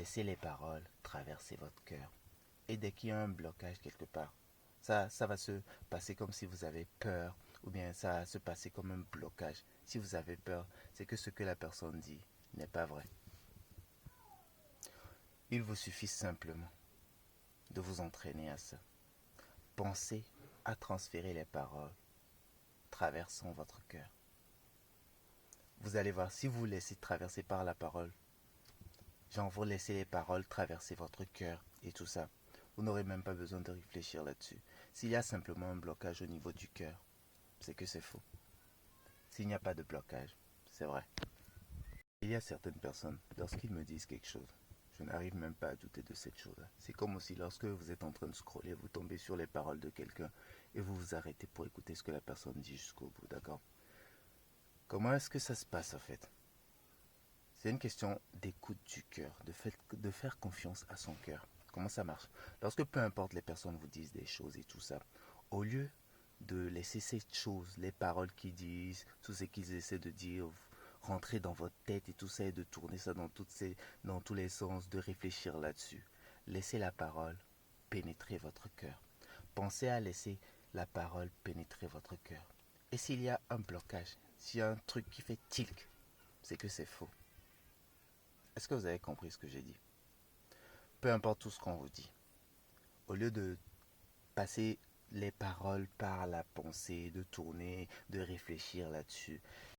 laissez les paroles traverser votre cœur. Et dès qu'il y a un blocage quelque part, ça va se passer comme si vous avez peur, ou bien ça va se passer comme un blocage. Si vous avez peur, c'est que ce que la personne dit n'est pas vrai. Il vous suffit simplement de vous entraîner à ça. Pensez à transférer les paroles traversant votre cœur. Vous allez voir, si vous laissez traverser par la parole, genre vous laissez les paroles traverser votre cœur et tout ça, vous n'aurez même pas besoin de réfléchir là-dessus. S'il y a simplement un blocage au niveau du cœur, c'est que c'est faux. S'il n'y a pas de blocage, c'est vrai. Il y a certaines personnes, lorsqu'ils me disent quelque chose, je n'arrive même pas à douter de cette chose-là. C'est comme aussi lorsque vous êtes en train de scroller, vous tombez sur les paroles de quelqu'un et vous vous arrêtez pour écouter ce que la personne dit jusqu'au bout, d'accord? Comment est-ce que ça se passe en fait? C'est une question d'écoute du cœur, de faire confiance à son cœur. Comment ça marche? Lorsque peu importe les personnes vous disent des choses et tout ça, au lieu de laisser ces choses, les paroles qu'ils disent, tout ce qu'ils essaient de dire, rentrer dans votre tête et tout ça, et de tourner ça dans tous les sens, de réfléchir là-dessus. Laissez la parole pénétrer votre cœur. Pensez à laisser la parole pénétrer votre cœur. Et s'il y a un blocage, s'il y a un truc qui fait tilk, c'est que c'est faux. Est-ce que vous avez compris ce que j'ai dit? Peu importe tout ce qu'on vous dit, au lieu de passer les paroles par la pensée, de tourner, de réfléchir là-dessus,